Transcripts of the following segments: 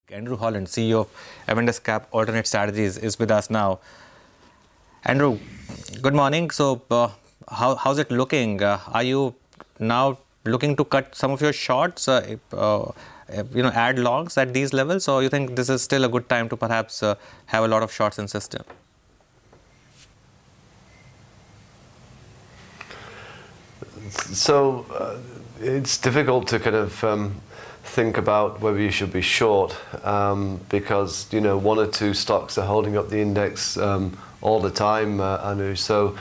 Andrew Holland, CEO of Avendus Cap Alternate Strategies, is with us now. Andrew, good morning. So, how's it looking? Are you now looking to cut some of your shorts, add longs at these levels, or you think this is still a good time to perhaps have a lot of shorts in system? So it's difficult to kind of think about whether you should be short because one or two stocks are holding up the index all the time, Anu. So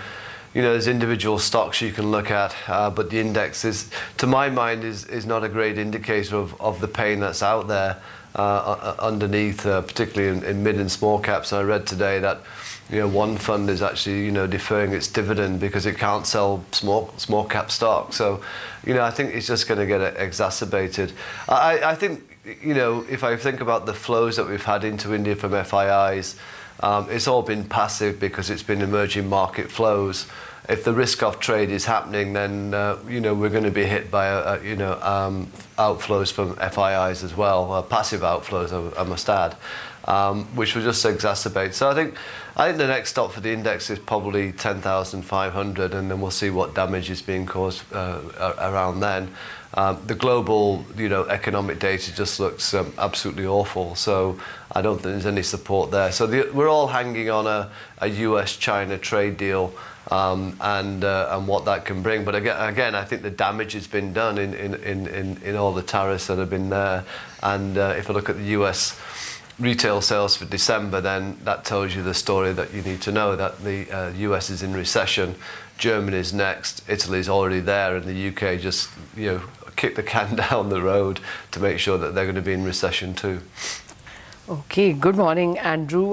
there's individual stocks you can look at, but the index is, to my mind, is not a great indicator of the pain that's out there underneath, particularly in mid and small caps. And I read today that one fund is actually deferring its dividend because it can't sell small cap stock. So I think it's just going to get exacerbated. I think if I think about the flows that we've had into India from FIIs, it's all been passive because it's been emerging market flows. If the risk-off trade is happening, then we're going to be hit by outflows from FIIs as well, passive outflows, I must add, which will just exacerbate. So I think the next stop for the index is probably 10,500, and then we'll see what damage is being caused around then. The global economic data just looks absolutely awful, so I don't think there's any support there. So we're all hanging on a US-China trade deal and what that can bring. But again, I think the damage has been done in all the tariffs that have been there. And if I look at the US retail sales for December, then that tells you the story that you need to know, that the US is in recession, Germany's next, Italy's already there, and the UK just kick the can down the road to make sure that they're going to be in recession too. Okay, good morning, Andrew.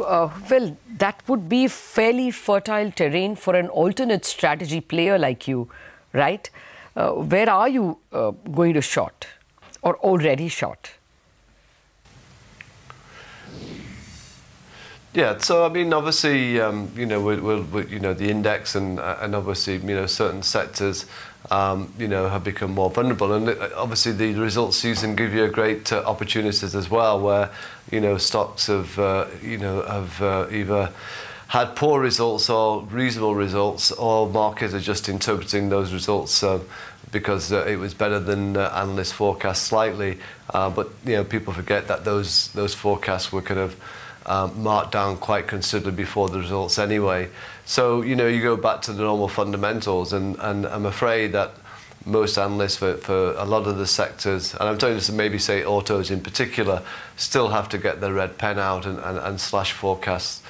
Well, that would be fairly fertile terrain for an alternate strategy player like you, right? Where are you going to short or already short? Yeah, so I mean, obviously, the index and obviously, certain sectors, have become more vulnerable, and obviously the results season give you great opportunities as well, where stocks have either had poor results or reasonable results, or markets are just interpreting those results because it was better than analysts forecast slightly, but people forget that those forecasts were kind of marked down quite considerably before the results anyway. So you go back to the normal fundamentals, and I'm afraid that most analysts for a lot of the sectors, and I'm talking to maybe say autos in particular, still have to get their red pen out and slash forecasts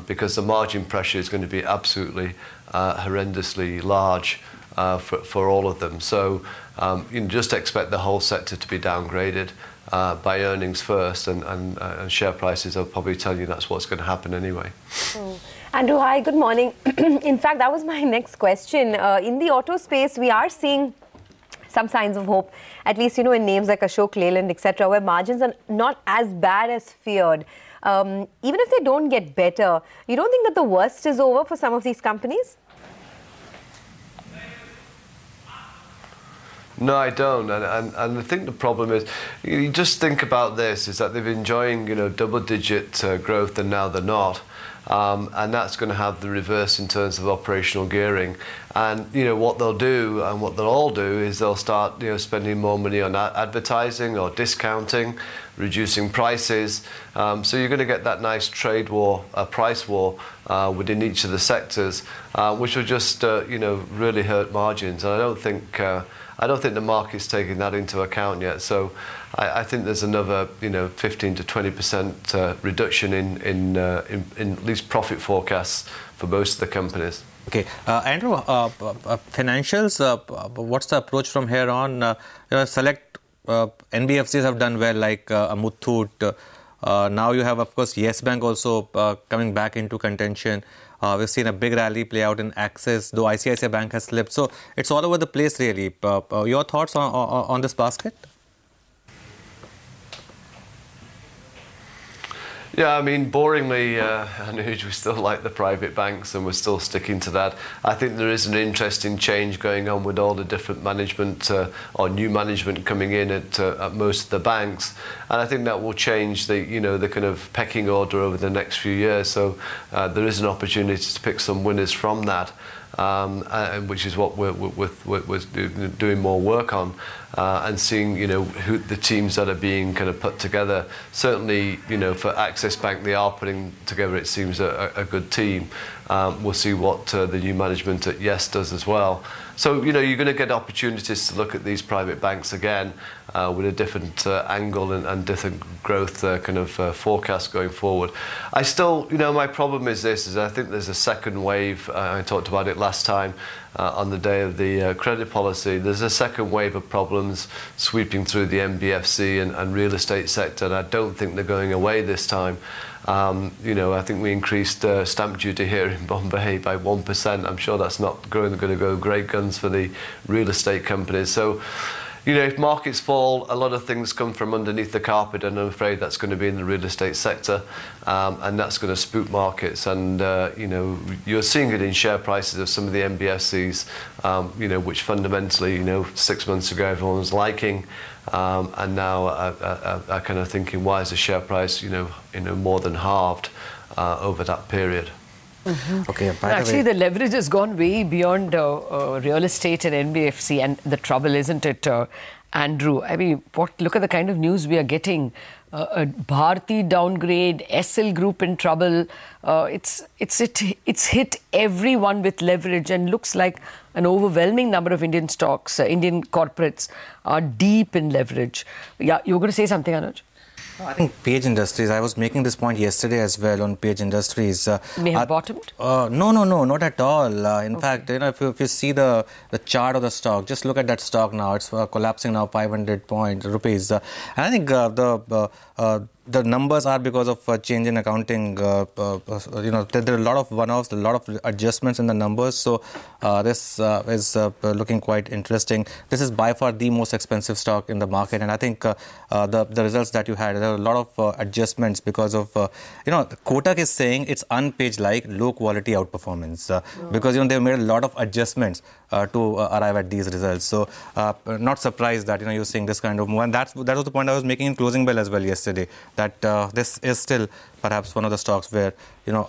because the margin pressure is going to be absolutely horrendously large for all of them. So just expect the whole sector to be downgraded by earnings first, and share prices will probably tell you that's what's going to happen anyway. Andrew, hi, good morning. In fact, that was my next question. In the auto space, we are seeing some signs of hope, at least, in names like Ashok Leyland, etc., where margins are not as bad as feared. Even if they don't get better, you don't think that the worst is over for some of these companies? No, I don't, and I think the problem is, you just think about this, is that they're enjoying double-digit growth, and now they're not, and that's going to have the reverse in terms of operational gearing. And what they'll do, and what they'll all do, is they'll start spending more money on advertising or discounting, reducing prices. So you're going to get that nice trade war, price war within each of the sectors, which will just really hurt margins. And I don't think the market's taking that into account yet. So I think there's another 15 to 20% reduction in at least profit forecasts for most of the companies. Okay, Andrew, financials, what's the approach from here on? Select NBFCs have done well, like Muthoot. Now you have, of course, Yes Bank also coming back into contention. We've seen a big rally play out in Axis, though ICICI Bank has slipped. So it's all over the place, really. Your thoughts on this basket? Yeah, I mean, boringly, Anuj, we still like the private banks and we're still sticking to that. I think there is an interesting change going on with all the different management or new management coming in at most of the banks, and I think that will change the the kind of pecking order over the next few years. So there is an opportunity to pick some winners from that. Which is what we're doing more work on, and seeing who the teams that are being kind of put together. Certainly, for Axis Bank, they are putting together, it seems, a good team. We'll see what the new management at Yes does as well. So you're going to get opportunities to look at these private banks again with a different angle and different growth kind of forecast going forward. I still, my problem is this: is I think there's a second wave. I talked about it last time on the day of the credit policy. There's a second wave of problems sweeping through the NBFC and real estate sector, and I don't think they're going away this time. I think we increased stamp duty here in Bombay by 1%. I'm sure that's not going to go great guns for the real estate companies. So, if markets fall, a lot of things come from underneath the carpet, and I'm afraid that's going to be in the real estate sector, and that's going to spook markets. And you're seeing it in share prices of some of the NBFCs, which fundamentally, 6 months ago everyone was liking. And now I kind of thinking, why is the share price, more than halved over that period? Mm-hmm. Okay. Actually, the leverage has gone way beyond real estate and NBFC, and the trouble, isn't it, Andrew? I mean, look at the kind of news we are getting. Bharti downgrade, SL Group in trouble. It's hit everyone with leverage, and looks like an overwhelming number of Indian stocks, Indian corporates are deep in leverage. Yeah, you were going to say something, Anuj? I think Page Industries, I was making this point yesterday as well on Page Industries. May have bottomed? No, not at all. In fact, if you see the chart of the stock, just look at that stock now. It's collapsing now 500 rupees. And I think the numbers are because of change in accounting. There are a lot of one-offs, a lot of adjustments in the numbers. So this is looking quite interesting. This is by far the most expensive stock in the market, and I think the results that you had, there are a lot of adjustments because of Kotak is saying it's unpage-like, low-quality outperformance because they've made a lot of adjustments to arrive at these results. So not surprised that you're seeing this kind of move, and that was the point I was making in closing bell as well yesterday, that this is still perhaps one of the stocks where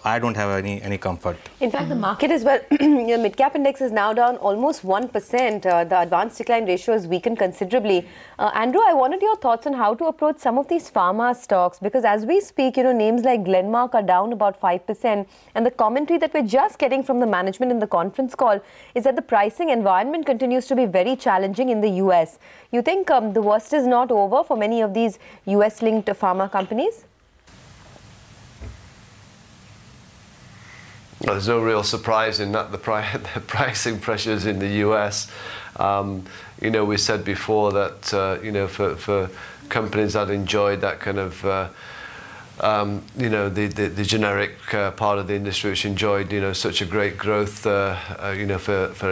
I don't have any comfort. In fact, the market as well, the mid-cap index is now down almost 1%. The advanced decline ratio has weakened considerably. Andrew, I wanted your thoughts on how to approach some of these pharma stocks, because as we speak, names like Glenmark are down about 5%, and the commentary that we're just getting from the management in the conference call is that the pricing environment continues to be very challenging in the US. You think the worst is not over for many of these US-linked pharma companies? Well, there's no real surprise in that the pricing pressures in the US. We said before that for companies that enjoyed that kind of the generic part of the industry, which enjoyed such a great growth for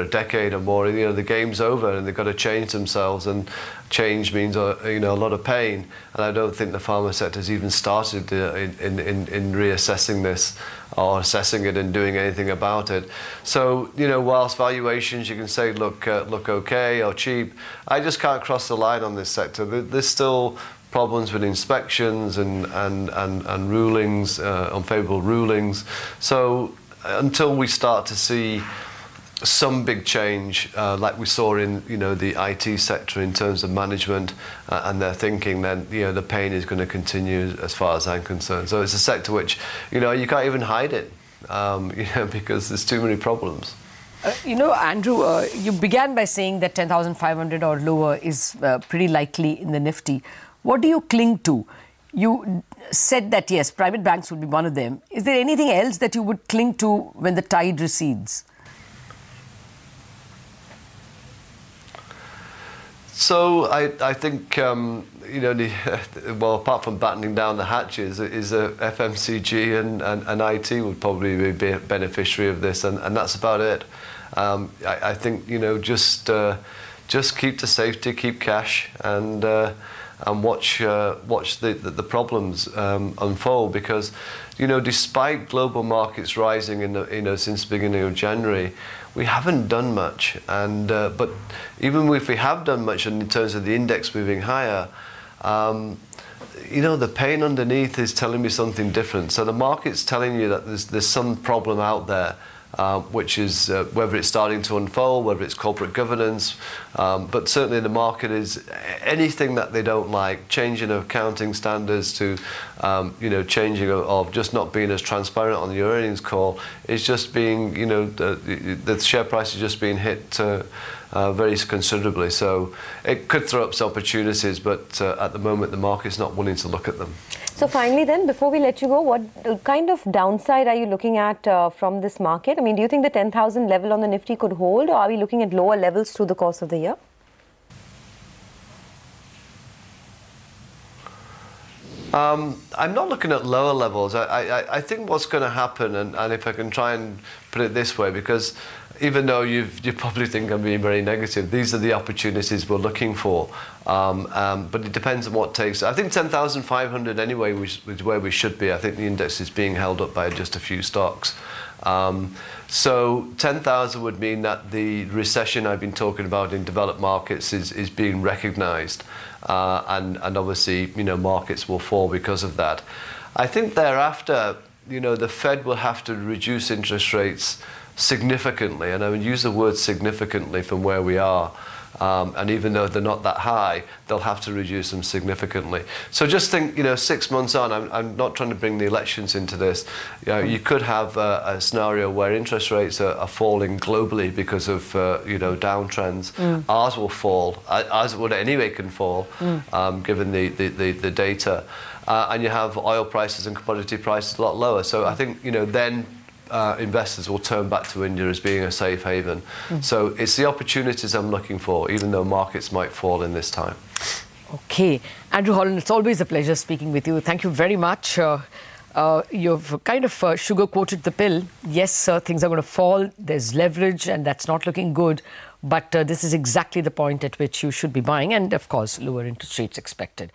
a decade or more, the game's over and they've got to change themselves, and change means a lot of pain. And I don't think the pharma sector has even started in reassessing this or assessing it and doing anything about it. So whilst valuations you can say look okay or cheap, I just can't cross the line on this sector. There's still problems with inspections and rulings, unfavourable rulings. So until we start to see some big change, like we saw in the IT sector in terms of management and their thinking, then the pain is going to continue as far as I'm concerned. So it's a sector which you can't even hide it, because there's too many problems. Andrew, you began by saying that 10,500 or lower is pretty likely in the Nifty. What do you cling to? You said that, yes, private banks would be one of them. Is there anything else that you would cling to when the tide recedes? So I think, apart from battening down the hatches, is FMCG and IT would probably be a beneficiary of this, and that's about it. I think, just keep the safety, keep cash, and and watch the problems unfold, because despite global markets rising since the beginning of January, we haven't done much, and but even if we have done much in terms of the index moving higher, the pain underneath is telling me something different. So the market's telling you that there's some problem out there, which is whether it's starting to unfold, whether it's corporate governance, but certainly the market is anything that they don't like, changing of accounting standards to, changing of just not being as transparent on your earnings call, is just being, the share price is just being hit very considerably. So it could throw up some opportunities, but at the moment the market's not willing to look at them. So finally then, before we let you go, what kind of downside are you looking at from this market? I mean, do you think the 10,000 level on the Nifty could hold, or are we looking at lower levels through the course of the year? I'm not looking at lower levels. I think what's going to happen, and if I can try and put it this way, because even though you probably think I'm being very negative, these are the opportunities we're looking for. But it depends on what takes. I think 10,500 anyway is where we should be. I think the index is being held up by just a few stocks. So 10,000 would mean that the recession I've been talking about in developed markets is being recognised, and obviously markets will fall because of that. I think thereafter the Fed will have to reduce interest rates significantly, and I would use the word significantly from where we are. And even though they're not that high, they'll have to reduce them significantly. So just think, 6 months on, I'm not trying to bring the elections into this. You could have a scenario where interest rates are falling globally because of, downtrends. Ours will fall. Ours would anyway can fall, given the data. And you have oil prices and commodity prices a lot lower. So I think, then investors will turn back to India as being a safe haven. So it's the opportunities I'm looking for, even though markets might fall in this time. Okay. Andrew Holland, it's always a pleasure speaking with you. Thank you very much. You've kind of sugar-coated the pill. Yes, things are going to fall. There's leverage and that's not looking good. But this is exactly the point at which you should be buying. And, of course, lower interest rates expected.